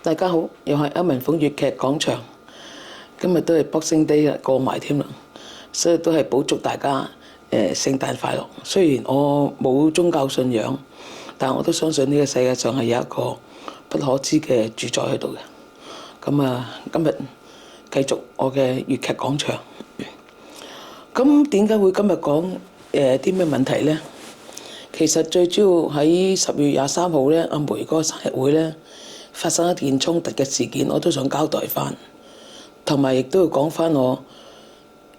大家好，又係歐文鳳粵劇廣場。今日都係 Boxing Day 啦，過埋添啦，所以都係補祝大家聖誕快樂。雖然我冇宗教信仰，但我都相信呢個世界上係有一個不可知嘅主宰喺度嘅。咁今日繼續我嘅粵劇廣場。咁點解會今日講啲咩問題呢？其實最主要喺10月23號咧，阿梅嗰個生日會咧發生一件衝突嘅事件，我都想交代翻，同埋亦都要講翻我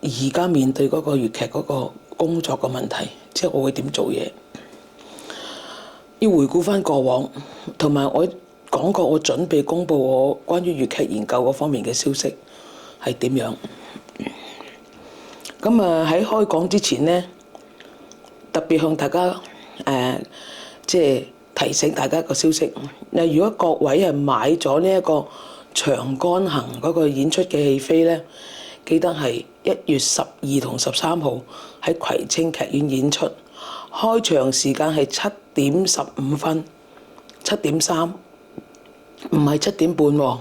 而家面對嗰個粵劇嗰個工作嘅問題，即係我會點做嘢。要回顧翻過往，同埋我講過我準備公佈我關於粵劇研究嗰方面嘅消息係點樣。咁喺開講之前呢，特別向大家即係提醒大家一個消息。如果各位係買咗呢一個長干行嗰個演出嘅戲飛呢，記得係1月12同13號喺葵青劇院演出，開場時間係7點15分，7點3，唔係7點半喎。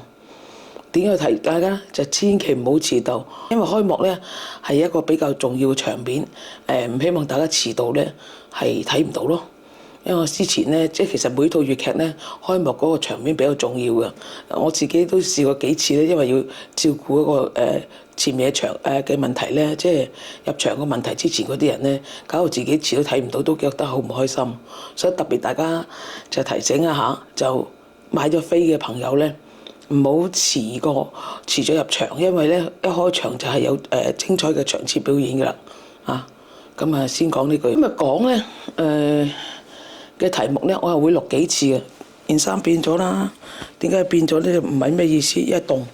點解提大家就千祈唔好遲到，因為開幕呢係一個比較重要嘅場面，唔希望大家遲到呢係睇唔到咯。因為我之前呢，即係其實每套粵劇呢，開幕嗰個場面比較重要嘅。我自己都試過幾次咧，因為要照顧嗰個前面嘅場嘅問題呢，即係入場嘅問題之前嗰啲人呢，搞到自己遲都睇唔到，都覺得好唔開心。所以特別大家就提醒一下，就買咗飛嘅朋友呢，唔好遲咗入場，因為呢一開場就係有精彩嘅場次表演㗎啦。咁先講呢句。今日講呢嘅題目呢，我係會錄幾次嘅。件衫變咗啦，點解變咗呢？唔係咩意思，因為凍。呢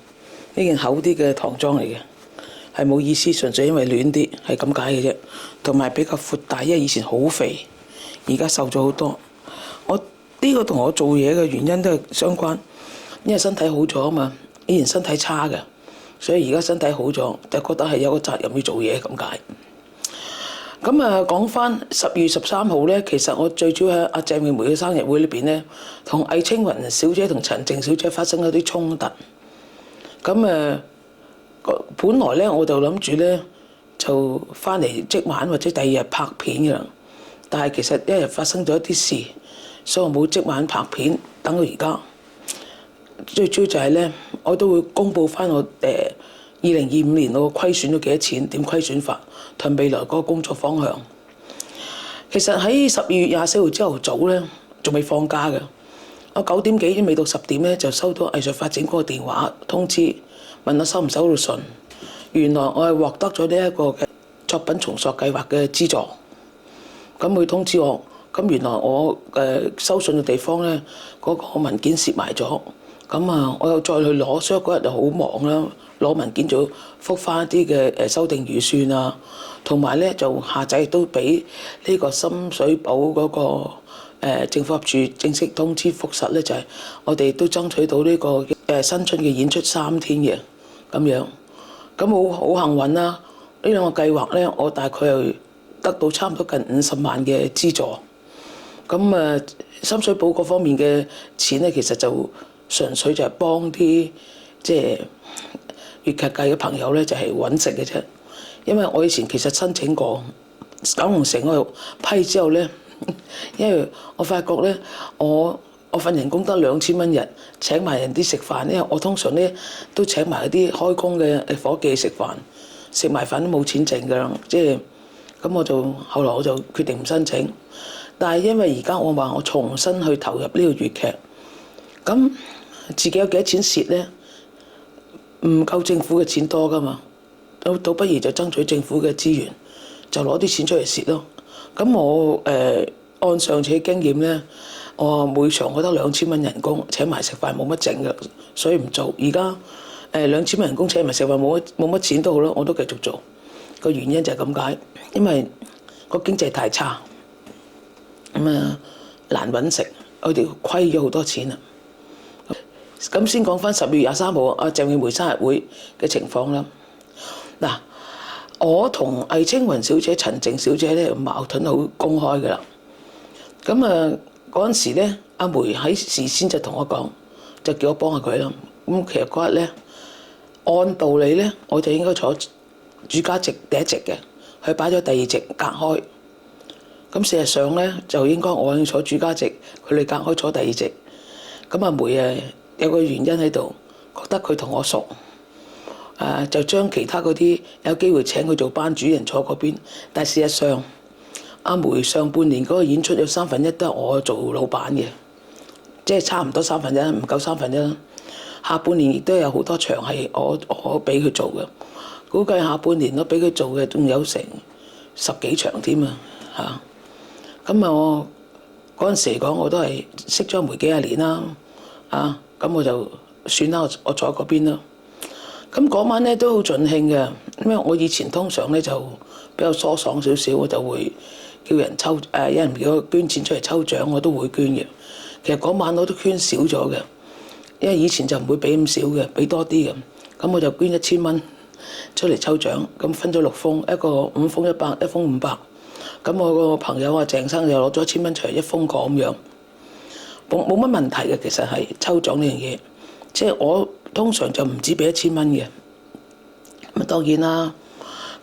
件厚啲嘅唐裝嚟嘅，係冇意思，純粹因為暖啲，係咁解嘅啫。同埋比較闊大，因為以前好肥，而家瘦咗好多。我呢個同我做嘢嘅原因都係相關，因為身體好咗啊嘛。以前身體差嘅，所以而家身體好咗，就覺得係有個責任要做嘢咁解。咁講翻10月13號咧，其實我最主要喺阿鄭詠梅嘅生日會裏邊咧，同魏青雲小姐同陳靜小姐發生咗啲衝突。咁本來咧我就諗住咧就翻嚟即晚或者第二日拍片嘅啦，但係其實一日發生咗一啲事，所以我冇即晚拍片，等到而家。最主要就係咧，我都會公佈翻我2025年我虧損咗幾多錢，點虧損法，同未來嗰個工作方向。其實喺12月24號朝頭早咧，仲未放假嘅。我9點幾都未到10點咧，就收到藝術發展局嘅電話通知，問我收唔收到信。原來我係獲得咗呢一個嘅作品重塑計劃嘅資助。咁佢通知我，咁原來我收信嘅地方咧，嗰個文件蝕埋咗。咁我又再去攞，所以嗰日就好忙啦。攞文件就覆返一啲嘅修訂預算啊，同埋咧就下晝亦都俾呢個深水埗嗰個政府合署正式通知覆實咧，就係我哋都爭取到呢個新春嘅演出3天嘅咁樣。咁好幸運啦！呢兩個計劃咧，我大概係得到差唔多近50萬嘅資助。咁深水埗嗰方面嘅錢咧，其實就純粹就係幫啲即係粵劇界嘅朋友咧，就係揾食嘅啫。因為我以前其實申請過九龍城嗰度批之後咧，因為我發覺咧，我份人工得2000蚊日，請埋人啲食飯，因為我通常咧都請埋啲開工嘅伙計食飯，食埋飯都冇錢剩㗎啦。即係咁，後來我就決定唔申請。但係因為而家我話我重新去投入呢個粵劇，咁自己有幾多錢蝕咧？唔夠政府嘅錢多㗎嘛，倒不如就爭取政府嘅資源，就攞啲錢出嚟蝕咯。咁我按上次嘅經驗咧，我每場我得2000蚊人工，請埋食飯冇乜剩嘅，所以唔做。而家2000蚊人工請埋食飯冇乜錢都好啦，我都繼續做。個原因就係咁解，因為個經濟太差，難揾食，我哋虧咗好多錢啦。咁先講翻10月23號阿鄭詠梅生日會嘅情況啦。嗱，我同魏青雲小姐、陳靜小姐咧矛盾好公開㗎啦。咁嗰陣時咧，阿梅喺事先就同我講，就叫我幫下佢啦。咁其實嗰日咧，按道理咧，我就應該坐主家席第一席嘅，佢擺咗第二席隔開。咁事實上咧，就應該我坐主家席，佢哋隔開坐第二席。咁阿梅有個原因喺度，覺得佢同我熟，就將其他嗰啲有機會請佢做班主任坐嗰邊。但事實上，阿梅上半年嗰個演出有1/3都係我做老闆嘅，即係差唔多1/3，唔夠1/3。下半年亦都有好多場係我俾佢做嘅，估計下半年我俾佢做嘅仲有成10幾場添啊嚇！咁我嗰陣時嚟講，我都係識咗梅幾廿年啦，咁我就算啦，我坐喺嗰邊啦。咁嗰晚咧都好盡興嘅，因為我以前通常咧就比較疏爽少少，我就會叫人抽有人叫我捐錢出嚟抽獎，我都會捐嘅。其實嗰晚我都捐少咗嘅，因為以前就唔會俾咁少嘅，俾多啲嘅。咁我就捐1000蚊出嚟抽獎，咁分咗6封，一個5封100，一封500。咁我個朋友鄭生就攞咗1000蚊出嚟，1封個咁樣，冇乜問題嘅。其實係抽獎呢樣嘢，即係我通常就唔止俾1000蚊嘅。咁當然啦，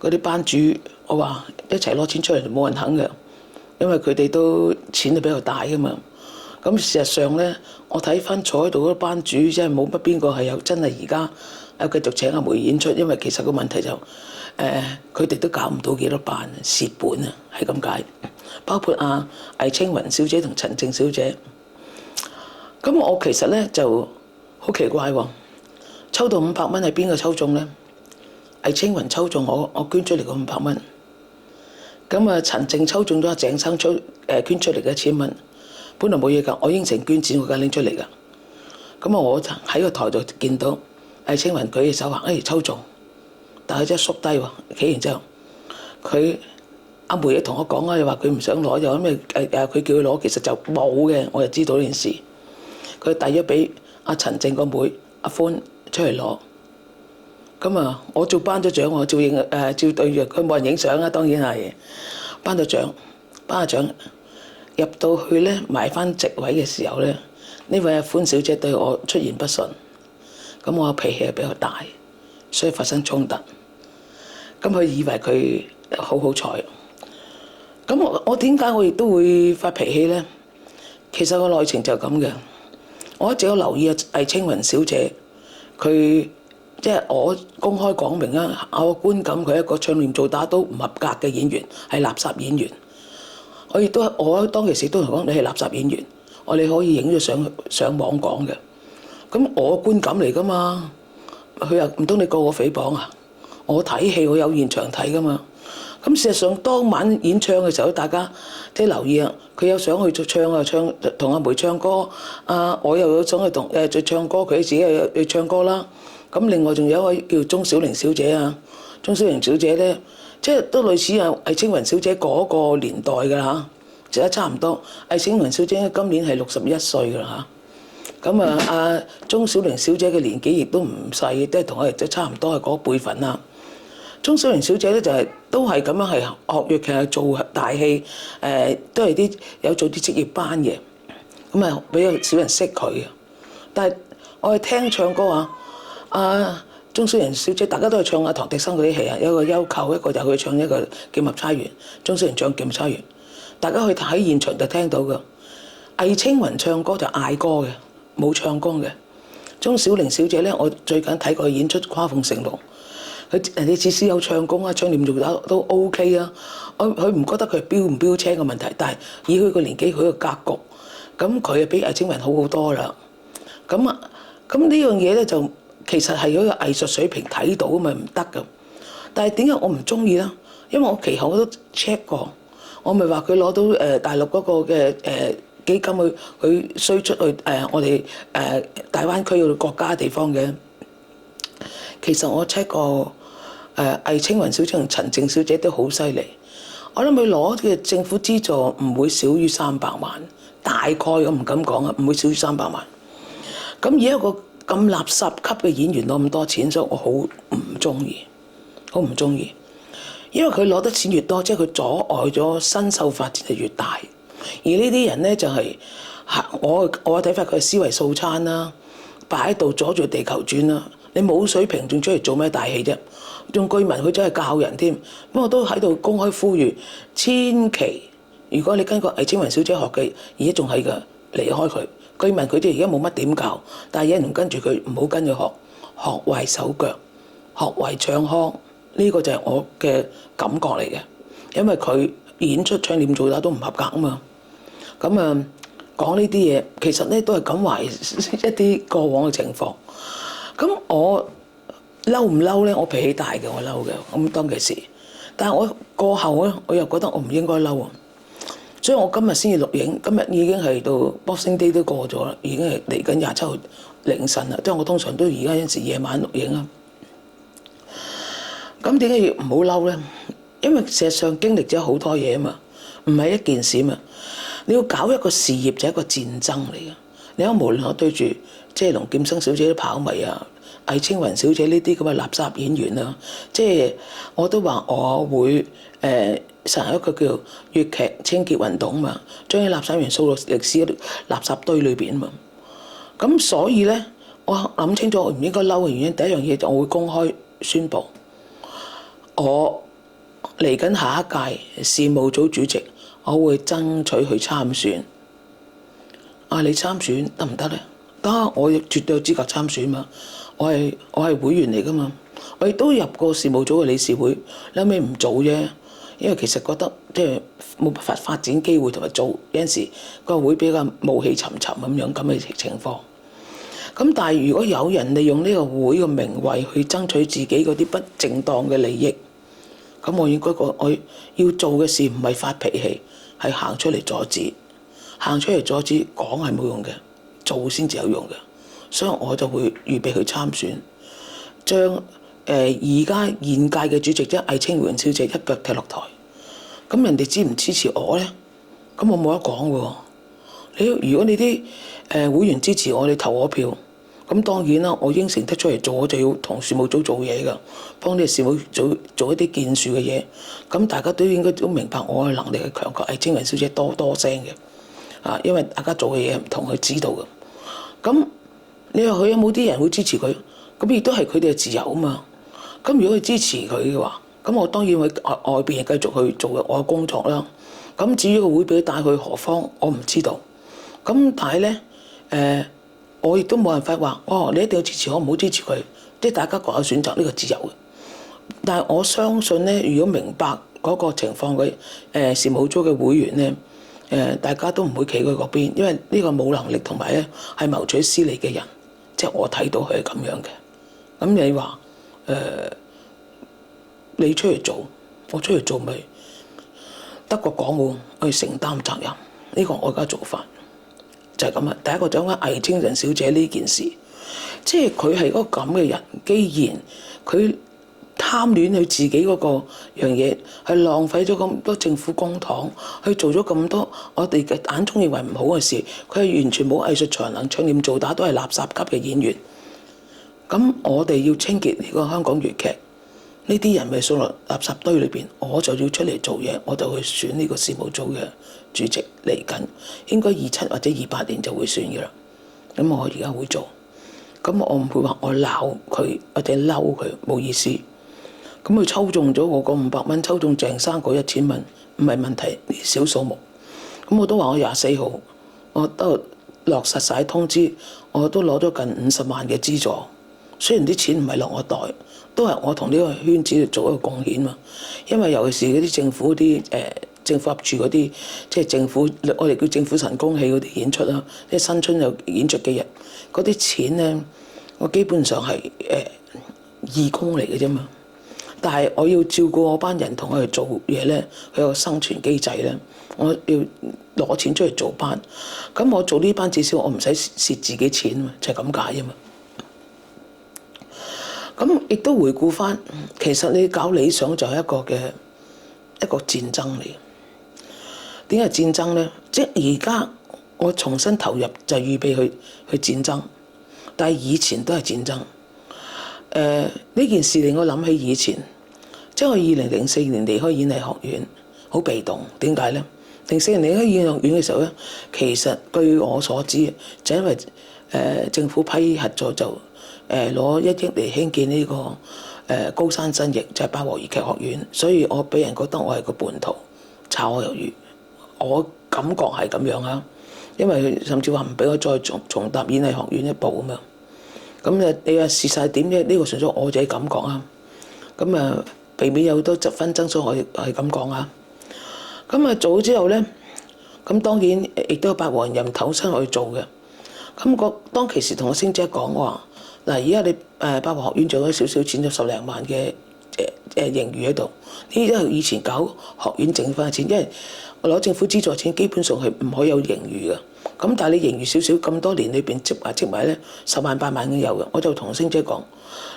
嗰啲班主我話一齊攞錢出嚟就冇人肯嘅，因為佢哋都錢都比較大噶嘛。咁事實上咧，我睇翻坐喺度嗰班主，即係冇乜邊個係有真係而家繼續請阿梅演出，因為其實個問題就佢哋都搞唔到幾多班，蝕本啊，係咁解。包括魏青雲小姐同陳靜小姐。咁我其實咧就好奇怪喎，抽到500蚊係邊個抽中咧？魏青雲抽中我捐出嚟個500蚊。咁陳靜抽中咗鄭生捐出嚟嘅1000蚊。本來冇嘢㗎，我應承捐錢，我梗係拎出嚟㗎。咁我喺個台度見到魏青雲舉起手話：抽中，但係真係縮低喎。企完之後，阿梅亦同我講又話佢唔想攞，又因為佢叫佢攞，其實就冇嘅，我就知道呢件事。佢遞咗俾阿陳靜個妹阿歡出嚟攞。咁我做頒咗獎，我照對住佢，冇人影相啊，當然係頒咗獎。入到去咧，埋翻席位嘅時候咧，呢位阿歡小姐對我出言不遜，咁我脾氣又比較大，所以發生衝突。咁佢以為佢好彩，咁我點解我亦都會發脾氣咧？其實個內情就係咁嘅。我一直有留意魏青雲小姐，佢即係我公開講明啦，我觀感佢係一個唱念做打都唔合格嘅演員，係垃圾演員。我當其時都同佢講：你係垃圾演員，你可以影咗上網講嘅。咁我觀感嚟噶嘛？佢話唔通你告我誹謗啊？我睇戲我有現場睇噶嘛。咁事實上當晚演唱嘅時候，大家即係留意啊，佢有想去唱同阿梅唱歌，我又有想去再唱歌，佢自己又去唱歌啦。咁另外仲有一位叫鍾小玲小姐啊，鍾小玲小姐咧。即係都類似魏青雲小姐嗰個年代㗎啦，即係差唔多。魏青雲小姐今年係61歲㗎啦嚇。咁阿鍾小玲小姐嘅年紀亦都唔細，都係同我哋差唔多係嗰輩份啦。鍾小玲小姐咧就都係咁樣係學粵劇做大戲，都係啲有做啲職業班嘅。咁比較少人識佢嘅。但係我係聽唱歌啊，鍾小玲小姐大家都係唱阿唐滌生嗰啲戲啊，有一個幽媾，一個就去唱一個劍合釵圓。鍾小玲唱劍合釵圓，大家去睇現場就聽到㗎。魏青雲唱歌就嗌歌嘅，冇唱功嘅。鍾小玲小姐咧，我最近睇過佢演出《跨鳳成龍》，人哋至少有唱功啊，唱念做打都 OK 啊。佢唔覺得佢係標唔標青嘅問題，但係以佢個年紀，佢個格局，咁佢比魏青雲好好多啦。咁呢樣嘢咧就其實係嗰個藝術水平睇到咪唔得㗎。但係點解我唔中意咧？因為我其後我都 check 過，我咪話佢攞到大陸嗰個嘅基金去衰出去我哋大灣區嗰個國家地方嘅。其實我 check 過魏青雲小姐同陳靜小姐都好犀利。我諗佢攞嘅政府資助唔會少於300萬，大概我唔敢講啊，唔會少於300萬。咁而一個咁垃圾級嘅演員攞咁多錢，所以我好唔中意，好唔中意。因為佢攞得錢越多，即係佢阻礙咗新秀發展就越大。而呢啲人咧就係我睇法，佢係思維素餐啦。擺喺度阻住地球轉啦。你冇水平仲出嚟做咩大戲啫？仲據聞佢真係教人添。不過我都喺度公開呼籲，千祈如果你跟個魏青雲小姐學嘅，而家仲係㗎，離開佢。據聞佢哋而家冇乜點教，但係有人跟住佢，唔好跟佢學，學壞手腳，學壞唱腔。呢個就係我嘅感覺嚟嘅，因為佢演出唱念做打都唔合格啊嘛。咁講呢啲嘢，其實咧都係感懷一啲過往嘅情況。咁我嬲唔嬲咧？我脾氣大嘅，我嬲嘅。咁當其時，但係我過後咧，我又覺得我唔應該嬲啊。所以我今日先至錄影，今日已經係到 Boxing Day 都過咗啦，已經係嚟緊27號凌晨啦。即係我通常都而家有時夜晚錄影啊。咁點解要唔好嬲咧？因為事實上經歷咗好多嘢啊嘛，唔係一件事嘛。你要搞一個事業就係一個戰爭嚟嘅。你睇無論我對住即係龍劍生小姐啲跑迷啊，魏青雲小姐呢啲咁嘅垃圾演員啊，即係我都話我會實行一個叫粵劇清潔運動嘛，將啲垃圾元素落歷史垃圾堆裏邊嘛。咁所以咧，我諗清楚我唔應該嬲嘅原因，第一樣嘢就我會公開宣佈，我嚟緊下一屆事務組主席，我會爭取去參選。你參選得唔得咧？得，我絕對有資格參選嘛。我係會員嚟噶嘛，我亦都入過事務組嘅理事會，後尾唔做啫。因為其實覺得即係冇辦法發展機會同埋做有陣時個會比較暮氣沉沉咁樣咁嘅情況。咁但係如果有人利用呢個會嘅名位去爭取自己嗰啲不正當嘅利益，咁我應該我要做嘅事唔係發脾氣，係行出嚟阻止。行出嚟阻止講係冇用嘅，做先至有用嘅。所以我就會預備去參選，將而家現屆嘅主席即係魏青雲小姐一腳踢落台。咁人哋支唔支持我咧？咁我冇得講喎。如果你啲會員支持我，你投我票，咁當然啦，我應承得出嚟做，我就要同事務組做嘢㗎，幫啲事務組做一啲建樹嘅嘢。咁大家都應該都明白我嘅能力係強過魏青雲小姐多聲嘅。因為大家做嘅嘢唔同，佢知道嘅。咁你話佢有冇啲人會支持佢？咁亦都係佢哋嘅自由啊嘛。咁如果佢支持佢嘅話，咁我當然會外邊繼續去做我嘅工作啦。咁至於個會俾佢帶去何方，我唔知道。咁但係咧，我亦都冇辦法話，你一定要支持我，唔好支持佢。即係大家各有選擇，呢個自由嘅。但係我相信咧，如果明白嗰個情況嘅事務組嘅會員咧。大家都唔會企佢嗰邊，因為呢個冇能力同埋咧係謀取私利嘅人，即係我睇到佢係咁樣嘅。咁你話你出嚟做，我出嚟做咪得個講喎，我去承擔責任。呢個我而家做法就係咁啊。第一個就講魏青雲小姐呢件事，即係佢係嗰個咁嘅人，既然佢貪戀佢自己嗰個樣嘢，係浪費咗咁多政府公帑，去做咗咁多我哋嘅眼中認為唔好嘅事，佢係完全冇藝術才能，唱念做打都係垃圾級嘅演員。咁我哋要清潔呢個香港粵劇，呢啲人咪掃落垃圾堆裏邊，我就要出嚟做嘢，我就去選呢個事務組嘅主席嚟緊，應該27或者28年就會選嘅啦。咁我而家會做，咁我唔會話我鬧佢或者嬲佢，冇意思。咁佢抽中咗我個500蚊，抽中鄭生嗰1000蚊，唔係問題，小數目。咁我都話我24號，我都落實晒通知，我都攞咗近50萬嘅資助。雖然啲錢唔係落我袋，都係我同呢個圈子做一個貢獻嘛。因為尤其是嗰啲政府啲政府合署嗰啲，即係政府我哋叫政府神功戲嗰啲演出啦，即係新春有演出嘅日，嗰啲錢咧，我基本上係義工嚟嘅啫嘛。但係我要照顧我班人同佢哋做嘢咧，佢有個生存機制咧，我要攞錢出嚟做班。咁我做呢班至少我唔使蝕自己錢嘛，就係咁解啫嘛。咁亦都回顧翻，其實你搞理想就係一個戰爭嚟。點解戰爭咧？即係而家我重新投入就係預備去戰爭，但係以前都係戰爭。呢件事令我諗起以前，即係我2004年離開演藝學院，好被動。點解咧？04年離開演藝學院嘅時候咧，其實據我所知，就因為政府批核咗就攞1億嚟興建呢個高山新翼，就係八和粵劇學院。所以我俾人覺得我係個叛徒，炒我魷魚。我感覺係咁樣啊，因為佢甚至話唔俾我再重踏演藝學院一步咁樣。咁你話事實係點啫？呢個純粹我自己感覺啊。咁避免有好多紛爭，所以我係咁講啊。咁做咗之後咧，咁當然亦都有八和人投身去做嘅。咁當其時同我星姐講話，嗱，而家你八和學院做咗少少錢，就10零萬嘅盈餘喺度。呢啲係以前搞學院剩翻嘅錢，因為我攞政府資助錢基本上係唔可以有盈餘嘅。咁但係你盈餘少少，咁多年裏邊積埋咧10萬8萬已經有嘅。我就同星姐講，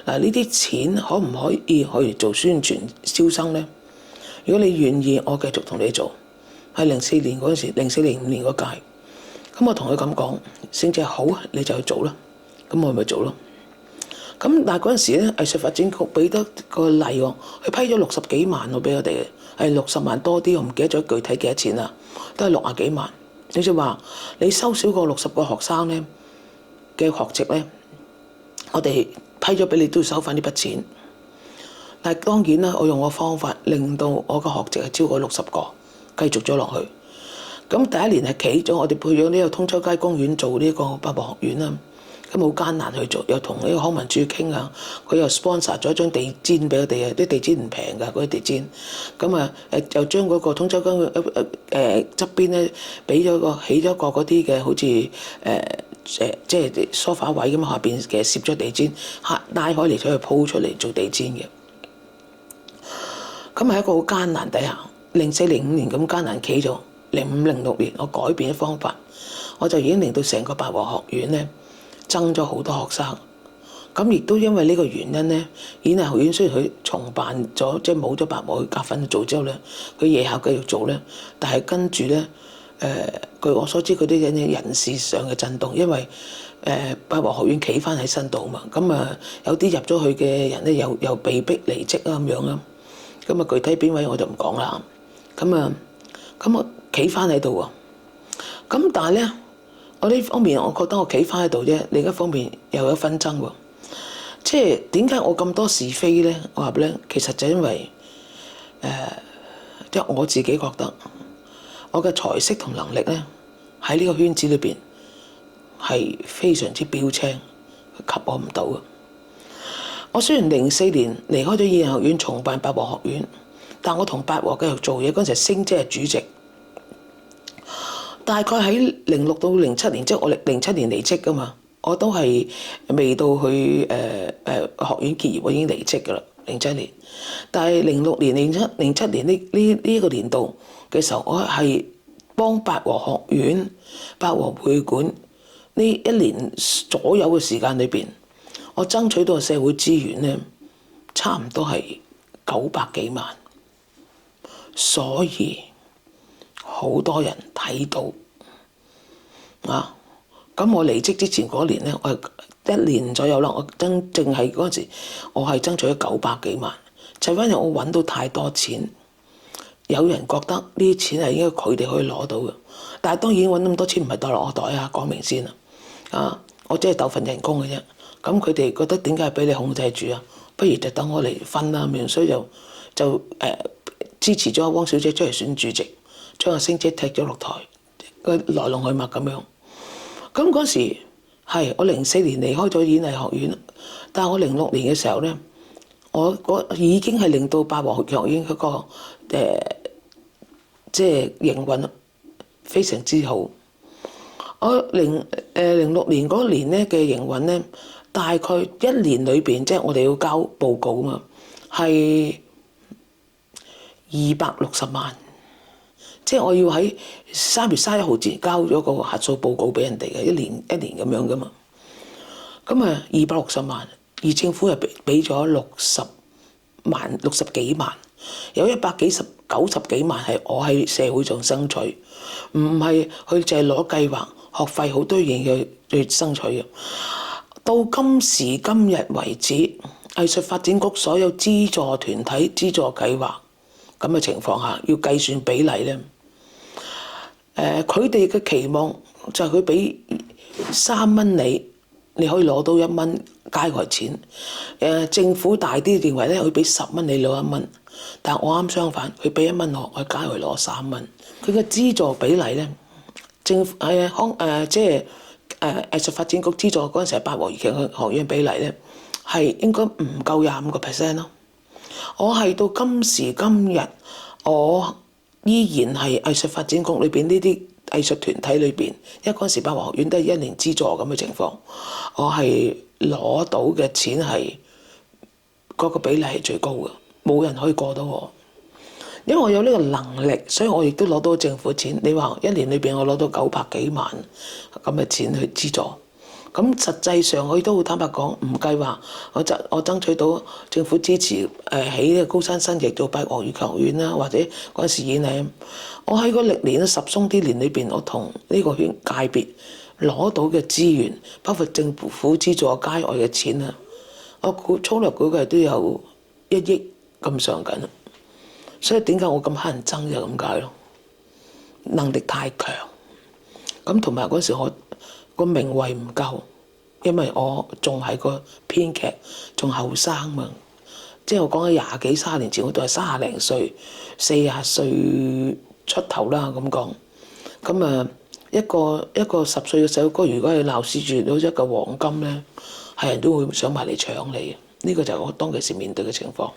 嗱，呢啲錢可唔可以去做宣傳招生咧？如果你願意，我繼續同你做。係04年嗰陣時，04、05年嗰屆。咁我同佢咁講，星姐好啊，你就去做啦。咁我咪做咯。咁但係嗰陣時咧，藝術發展局俾得個例喎，佢批咗60幾萬喎俾我哋，係60萬多啲，我唔記得咗具體幾多錢啦，都係60幾萬。你就話你收少過60個學生咧嘅學籍咧，我哋批咗俾你都要收翻呢筆錢。但係當然啦，我用我方法令到我個學籍係超過60個，繼續咗落去。咁第一年係企咗，我哋去咗呢個通州街公園做呢個八和學院啦。咁好艱難去做，又同呢個康文署傾啊，佢又 sponsor 咗一張地氈俾我哋啊，啲地氈唔平㗎，嗰啲地氈。咁又將嗰個通州街側邊咧，起咗個嗰啲嘅好似即係梳化位咁，下邊嘅攝咗地氈，拉開嚟再去鋪出嚟做地氈嘅。咁係一個好艱難底下，04、05年咁艱難企咗，05、06年我改變咗方法，我就已經令到成個八和學院咧增咗好多學生。咁亦都因為呢個原因咧，演藝學院雖然佢重辦咗，即係冇咗八和去夾份做之後咧，佢夜校繼續做咧，但係跟住咧據我所知，佢都引起人事上嘅震動，因為八和學院企翻喺身度嘛，咁有啲入咗去嘅人咧又被逼離職啊咁樣啊。咁具體邊位我就唔講啦。咁我企翻喺度喎。咁但係咧，我呢方面我覺得我企翻喺度啫，另一方面又有紛爭喎。即係點解我咁多是非咧？我話咧，其實就因為即係我自己覺得我嘅才識同能力咧喺呢個圈子裏邊係非常之標青，及我唔到嘅。我雖然04年離開咗演藝學院重辦八和學院，但我同八和繼續做嘢嗰陣時，星姐係主席。大概喺06到07年，即係我07年離職噶嘛，我都係未到去學院結業，我已經離職噶啦07年。但係06年、07年呢個年度嘅時候，我係幫八和學院、八和會館呢1年左右嘅時間裏邊，我爭取到嘅社會資源咧，差唔多係900幾萬，所以好多人睇到啊。咁我離職之前嗰年咧，我係1年左右啦。我正係嗰陣時，我係爭取咗900幾萬，就因為我揾到太多錢，有人覺得呢啲錢係應該佢哋可以攞到嘅。但係當然揾咁多錢唔係袋落我袋啊，講明先啊。我只係鬥份人工嘅啫。咁佢哋覺得點解係俾你控制住啊？不如就等我嚟分啦咁樣，所以就支持咗汪小姐出嚟選主席，將阿星姐踢咗落台，個來龍去脈咁樣。咁嗰時係我04年離開咗演藝學院，但係我06年嘅時候咧，我已經係令到八和學院嗰個即係營運非常之好。我06年嗰年咧嘅營運咧，大概1年裏邊，即係我哋要交報告啊嘛，係260萬，即係我要喺3月31號前交咗個核數報告俾人哋嘅，一年咁樣噶嘛。咁260萬，而政府又俾咗60幾萬，有90幾萬係我喺社會上爭取，唔係佢淨係攞計劃學費好多嘢去爭取嘅。到今時今日為止，藝術發展局所有資助團體、資助計劃咁嘅情況下，要計算比例咧，佢哋嘅期望就係佢俾3蚊你可以攞到1蚊街外錢。政府大啲認為咧，佢俾10蚊你攞1蚊，但係我啱相反，佢俾1蚊我街外攞3蚊。佢嘅資助比例咧，政府即係藝術發展局資助嗰陣時係八和粵劇學院比例咧，係應該唔夠25%咯。我係到今時今日，我依然係藝術發展局裏邊呢啲藝術團體裏邊，因為嗰陣時八和學院都係1年資助咁嘅情況，我係攞到嘅錢係嗰個比例係最高嘅，冇人可以過到我。因為我有呢個能力，所以我亦都攞到政府錢。你話1年裏邊我攞到900幾萬咁嘅錢去資助，咁實際上我亦都好坦白講，唔計話我爭取到政府支持起呢個高山新翼做八和粵劇學院啦，或者嗰陣時演藝，我喺個歷年十鬆啲年裏邊，我同呢個圈界別攞到嘅資源，包括政府資助街外嘅錢啊，我粗略估計都有1億咁上緊。所以點解我咁乞人憎就咁解咯？能力太強，咁同埋嗰時我個名位唔夠，因為我仲係個編劇，仲後生嘛。即係我講緊20幾30年前，我都係30零歲、40歲出頭啦咁講。咁啊，一個10歲嘅細路哥，如果係鬧市住到一個黃金咧，係人都會想埋嚟搶你。呢個就係我當其時面對嘅情況。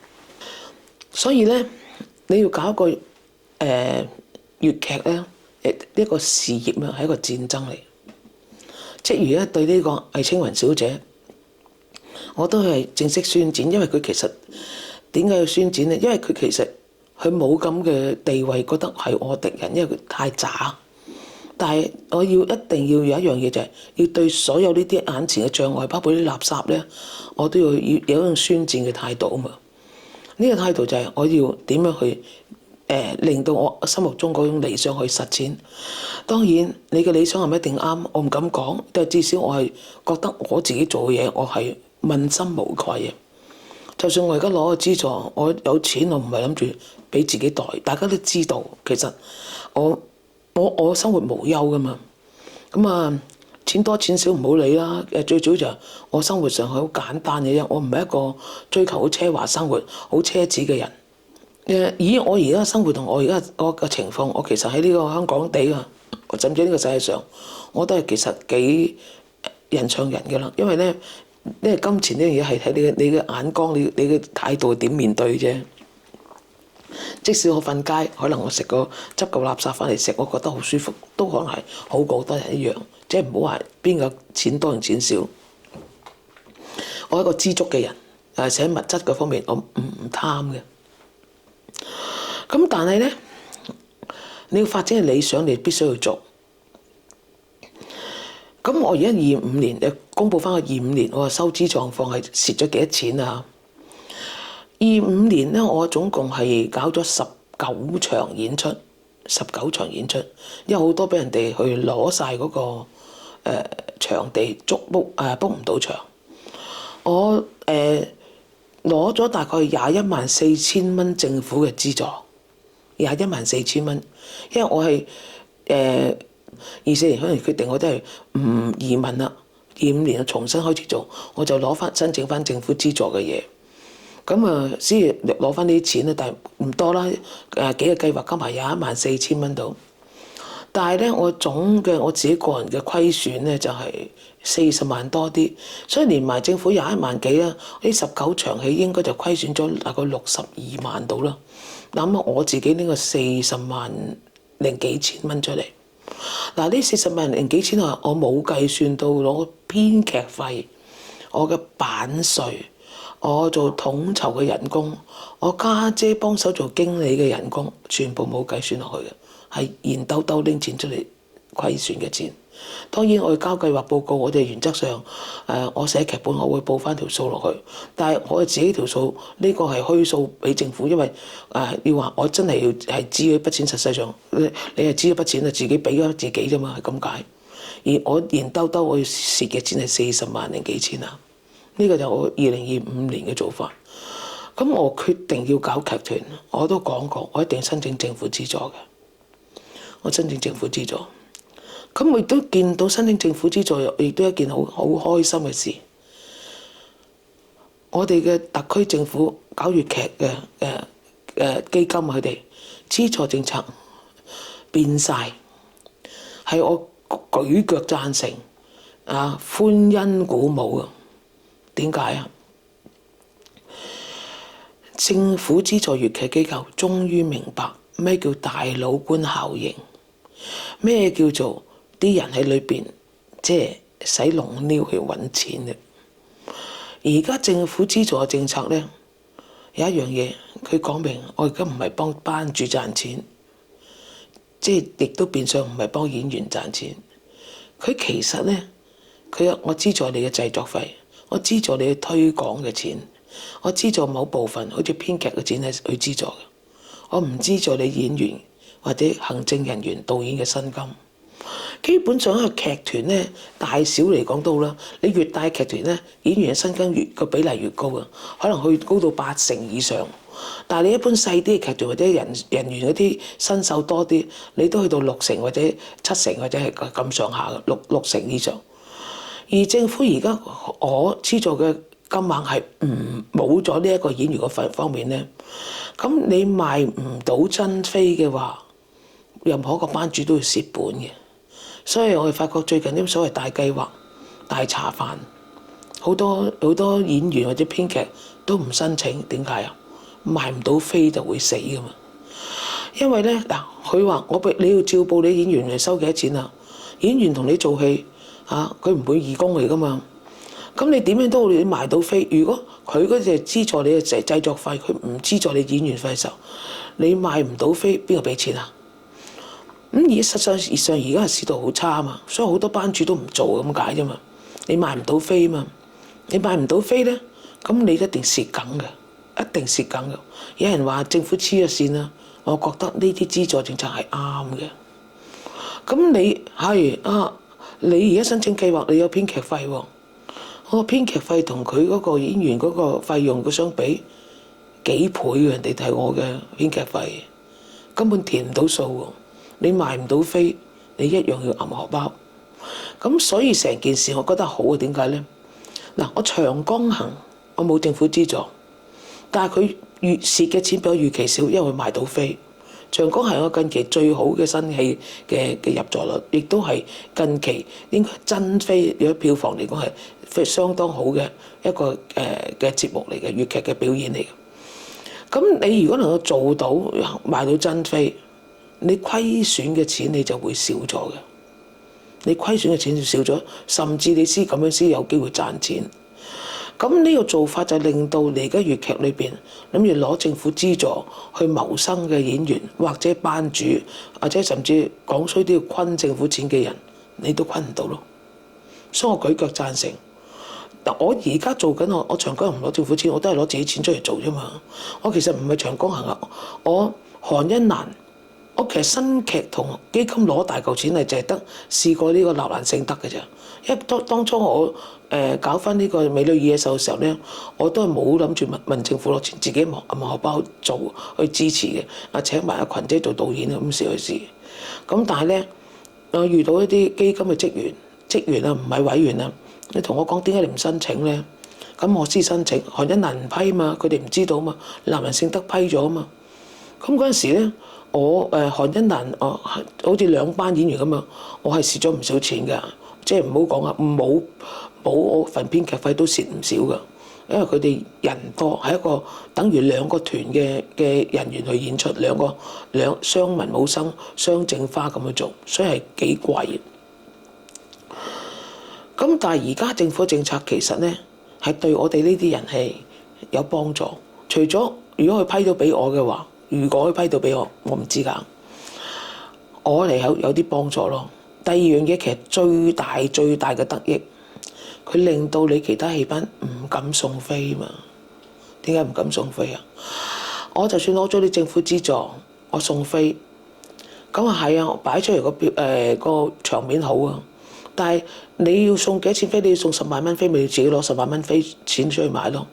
所以咧，你要搞一個粵劇咧，一個事業咧，係一個戰爭嚟。即係而家對呢個魏青雲小姐，我都係正式宣戰，因為佢其實點解要宣戰咧？因為佢其實佢冇咁嘅地位，覺得係我敵人，因為佢太渣。但係我一定要有一樣嘢，就係要對所有呢啲眼前嘅障礙，包括啲垃圾咧，我都要有一種宣戰嘅態度啊嘛。呢個態度就係我要點樣去令到我心目中嗰種理想去實踐。當然你嘅理想係咪一定啱？我唔敢講，但係至少我係覺得我自己做嘅嘢，我係問心無愧嘅。就算我而家攞個資助，我有錢，我唔係諗住俾自己袋。大家都知道，其實我生活無憂噶嘛。咁啊，錢多錢少唔好理啦。最主要就係我生活上係好簡單嘅啫。我唔係一個追求好奢華生活、好奢侈嘅人。以我而家生活同我而家嗰個情況，我其實喺呢個香港地啊，甚至呢個世界上，我都係其實幾人上人嘅啦。因為咧，因為金錢呢樣嘢係睇你嘅眼光，你嘅態度點面對啫。即使我瞓街，可能我執嚿垃圾翻嚟食，我覺得好舒服，都可能係好過好多人一樣。即係唔好話邊個錢多定錢少。我係一個知足嘅人，喺物質嗰方面我唔貪嘅。咁但係咧，你要發展嘅理想，你必須要做。咁我而家25年，公佈翻個25年我嘅收支狀況係蝕咗幾多錢啊？25年咧，我總共係搞咗19場演出，19場演出，因為好多俾人哋去攞晒嗰個場地book 唔到場。我攞咗大概214000蚊政府嘅資助，214000蚊，因為我係24年可能決定我都係唔移民啦，25年重新開始做，我就申請翻政府資助嘅嘢。咁啊，先攞翻啲錢啦，但係唔多啦。幾個計劃加埋214000蚊到，但係咧，我自己個人嘅虧損咧就係40萬多啲，所以連埋政府21萬幾啦，呢19場戲應該就虧損咗大概62萬到啦。諗下我自己呢個40萬零幾千蚊出嚟，嗱，呢40萬零幾千啊，我冇計算到攞編劇費、我嘅版稅、我做統籌嘅人工，我家姐幫手做經理嘅人工，全部冇計算落去嘅，係現兜兜拎錢出嚟虧損嘅錢。當然我要交計劃報告，我哋原則上我寫劇本我會報翻條數落去，但係我自己條數呢個係虛數俾政府，因為要話我真係要係知嗰筆錢，實際上你係知嗰筆錢啊，自己俾咗自己啫嘛，係咁解。而我現兜兜我要蝕嘅錢係40萬零幾千啊。呢個就我2025年嘅做法。咁我決定要搞劇團，我都講過，我一定申請政府資助嘅。我申請政府資助。咁我亦都見到申請政府資助，亦都一件好開心嘅事。我哋嘅特區政府搞粵劇嘅基金，佢哋資助政策變晒，係我舉腳贊成啊，歡欣鼓舞啊！點解啊？政府資助粵劇機構終於明白咩叫大佬官效應，咩叫做啲人喺裏邊即係使龍溜去揾錢嘅。而家政府資助嘅政策呢，有一樣嘢，佢講明我而家唔係幫班主賺錢，即係亦都變相唔係幫演員賺錢。佢其實呢，我資助你嘅製作費，我資助你嘅推廣嘅錢，我資助某部分好似編劇嘅錢係去資助嘅，我唔資助你演員或者行政人員、導演嘅薪金。基本上一個劇團咧，大小嚟講都好啦，你越大劇團咧，演員嘅薪金個比例越高啊，可能去高到80%以上。但係你一般細啲嘅劇團或者人員嗰啲新手多啲，你都去到60%或者70%或者係咁上下嘅六成以上。而政府而家我資助嘅金額係冇咗呢一個演員嘅方面咧，咁你賣唔到真飛嘅話，任何一個班主都要蝕本嘅。所以我哋發覺最近啲所謂大計劃、大茶飯，好多演員或者編劇都唔申請，點解啊？賣唔到飛就會死噶嘛。因為咧嗱，佢話你要照報你演員嚟收幾多錢啊？演員同你做戲啊，佢唔會義工嚟噶嘛。咁你點樣都你賣到飛？如果佢嗰隻資助你嘅製作費，佢唔資助你演員費嘅時候，你賣唔到飛，邊個俾錢啊？咁而實際上而家係市道好差啊嘛，所以好多班主都唔做咁解啫嘛。你賣唔到飛嘛，你賣唔到飛咧，咁你一定蝕緊嘅，一定蝕緊嘅。有人話政府黐咗線啦，我覺得呢啲資助政策係啱嘅。咁你而家申請計劃，你有編劇費喎，我個編劇費同佢嗰個演員嗰個費用佢相比幾倍嘅，人哋睇我嘅編劇費根本填唔到數喎。你賣唔到飛，你一樣要揞荷包。咁所以成件事我覺得好啊，點解呢？嗱，我長江行我冇政府資助，但係佢預蝕嘅錢比我預期少，因為佢賣到飛。長江行係我近期最好嘅新戲嘅入座率，亦都係近期應該真飛，如果票房嚟講係相當好嘅一個嘅節目嚟嘅，粵劇嘅表演嚟嘅。咁你如果能夠做到賣到真飛，你虧損嘅錢你就會少咗嘅，你虧損嘅錢就少咗，甚至你先咁樣先有機會賺錢。咁呢個做法就令到你而家粵劇裏邊諗住攞政府資助去謀生嘅演員或者班主，或者甚至講衰都要昆政府錢嘅人，你都昆唔到咯。所以我舉腳贊成。嗱，我而家做緊我長江行唔攞政府錢，我都係攞自己錢出嚟做啫嘛。我其實唔係長江行啊，我韓欣蘭。我其實新劇同基金攞大嚿錢係淨係得試過呢個納蘭性德嘅啫。因為當初我搞翻呢個美女與野獸嘅時候咧，我都係冇諗住問政府攞錢，自己揞荷包做去支持嘅。請埋阿群姐做導演咁試去試。咁但係咧，我遇到一啲基金嘅職員啊，唔係委員啊，你同我講點解你唔申請咧？咁我先申請，韓欣蘭唔批嘛，佢哋唔知道嘛，納蘭性德批咗嘛。咁嗰陣時咧。我韓欣蘭好似2班演員咁樣，我係蝕咗唔少錢㗎，即係唔好講啊，冇我份編劇費都蝕唔少㗎，因為佢哋人多，係一個等於2個團嘅人員去演出，雙文武生雙正花咁樣做，所以係幾貴。咁但係而家政府政策其實咧係對我哋呢啲人係有幫助，除咗如果佢批到俾我嘅話。如果佢批到俾我唔知㗎，我嚟有啲幫助咯。第二樣嘢其實最大嘅得益，佢令到你其他戲班唔敢送飛嘛。點解唔敢送飛啊？我就算攞咗你政府資助，我送飛，咁係啊，擺出嚟個場面好啊。但係你要送幾多錢飛？你要送10萬蚊飛，咪要自己攞10萬蚊飛錢出去買咯。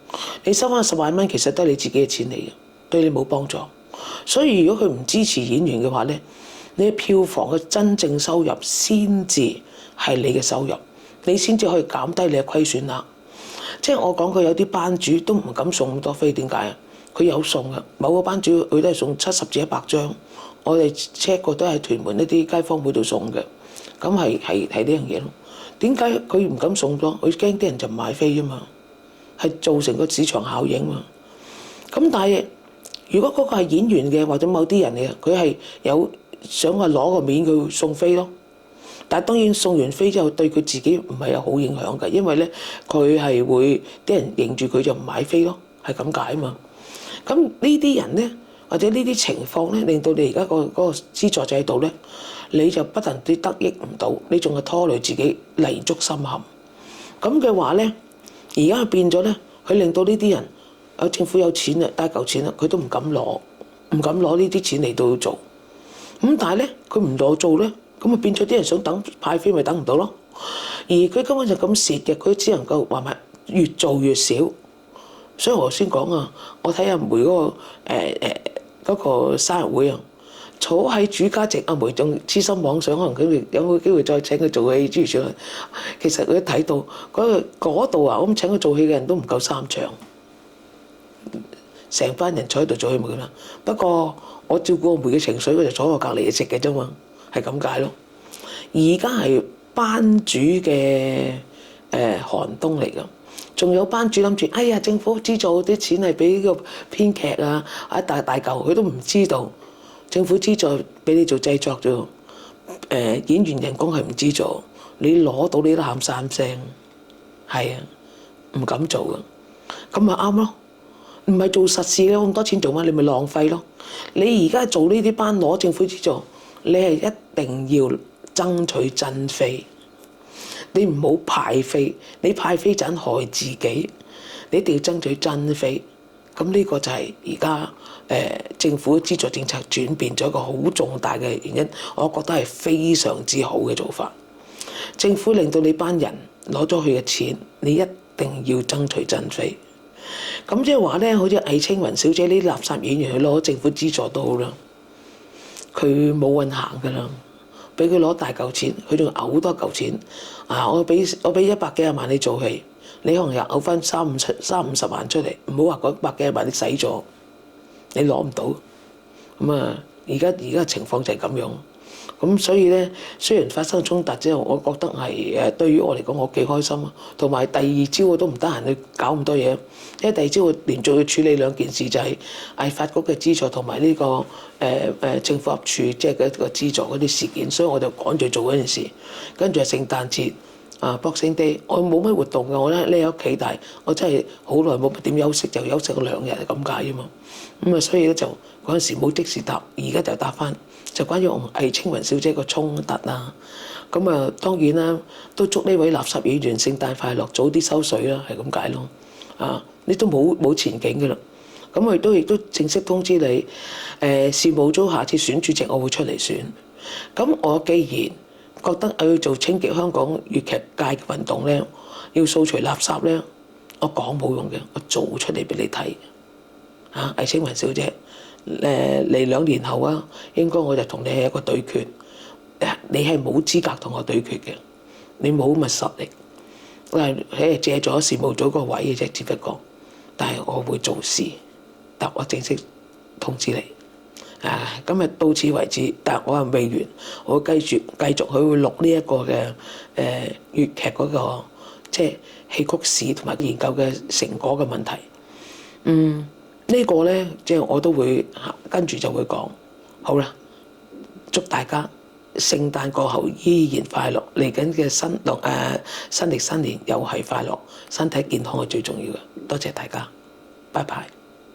你收翻10萬蚊，其實都係你自己嘅錢嚟嘅，對你冇幫助。所以如果佢唔支持演員嘅話咧，你票房嘅真正收入先至係你嘅收入，你先至可以減低你嘅虧損額。即係我講佢有啲班主都唔敢送咁多飛，點解啊？佢有送嘅，某個班主佢都係送70至100張，我哋 check 過都係屯門一啲街坊會度送嘅，咁係呢樣嘢咯。點解佢唔敢送多？佢驚啲人就唔買飛啫嘛，係造成個市場效應嘛。咁但係如果嗰個係演員嘅或者某啲人嚟嘅，佢係有想話攞個面佢送飛咯。但係當然送完飛之後對佢自己唔係有好影響嘅，因為咧佢係會啲人認住佢就唔買飛咯，係咁解啊嘛。咁呢啲人咧或者呢啲情況咧，令到你而家嗰個資助制度咧，你就不但啲得益唔到，你仲係拖累自己泥足深陷。咁嘅話咧，而家變咗咧，佢令到呢啲人有政府有錢啊，帶嚿錢啦，佢都唔敢攞呢啲錢嚟到做。咁但係咧，佢唔攞做咧，咁啊變咗啲人想等派飛咪等唔到咯。而佢根本就咁蝕嘅，佢只能夠話埋越做越少。所以我先講啊，我睇阿梅嗰個生日會啊，坐喺主家席，阿梅仲痴心妄想，可能佢有冇機會再請佢做戲諸如此類。其實佢一睇到嗰度啊，咁請佢做戲嘅人都唔夠3場，成班人坐喺度做戲咪咁啦。不過我照顧阿梅嘅情緒，佢就坐我隔離食嘅啫嘛，係咁解咯。而家係班主嘅寒冬嚟㗎。仲有班主諗住，哎呀，政府資助啲錢係俾個編劇啊，一大嚿，佢都唔知道。政府資助俾你做製作啫，演員人工係唔資助，你攞到你都喊3聲，係啊，唔敢做㗎，咁咪啱咯。唔係做實事咧，咁多錢做乜？你咪浪費咯。你而家做呢啲班攞政府資助，你係一定要爭取真飛。你唔好派飛，你派飛就害自己。你一定要爭取真飛。咁呢個就係而家政府資助政策轉變咗一個好重大嘅原因，我覺得係非常之好嘅做法。政府令到你班人攞咗佢嘅錢，你一定要爭取真飛。咁即係話咧，好似魏青雲小姐呢啲垃圾演員去攞政府資助都好啦，佢冇運行㗎啦。俾佢攞大嚿錢，佢仲嘔多嚿錢啊！我俾100幾廿萬你做戲，你可能又嘔翻30-50萬出嚟，唔好話嗰100幾廿萬你使咗，你攞唔到。咁啊，而家情況就係咁樣。咁所以咧，雖然發生衝突之後，我覺得係對於我嚟講，我幾開心啊。同埋第二朝我都唔得閒去搞咁多嘢，因為第二朝我連續要處理2件事，就係藝發局嘅資助同埋呢個政府合署即係一個資助嗰啲事件，所以我就趕住做嗰件事。跟住係聖誕節Boxing Day，我冇乜活動嘅，我咧匿喺屋企，但係我真係好耐冇點休息，就休息咗2日係咁解啫嘛。咁啊，所以咧就嗰陣時冇即時答，而家就答翻。就關於我同魏青雲小姐個衝突啦，咁啊當然啦，都祝呢位垃圾演員聖誕快樂，早啲收水啦，係咁解咯。你都冇前景嘅啦。咁我亦都正式通知你，事務組下次選主席，我會出嚟選。咁我既然覺得我要做清潔香港粵劇界嘅運動咧，要掃除垃圾咧，我講冇用嘅，我做出嚟俾你睇。魏青雲小姐。嚟2年後啊，應該我就同你係一個對決。你係冇資格同我對決嘅，你冇乜實力。我係借咗事務組個位嘅啫，只不過。但係我會做事，但我正式通知你。今日到此為止，但係我係未完，我會繼續佢會錄呢一個嘅粵劇嗰個即係戲曲史同埋研究嘅成果嘅問題。呢個呢，即係我都會跟住就會講。好啦，祝大家聖誕過後依然快樂，嚟緊嘅新歷新年又係快樂，身體健康係最重要嘅。多謝大家，拜拜。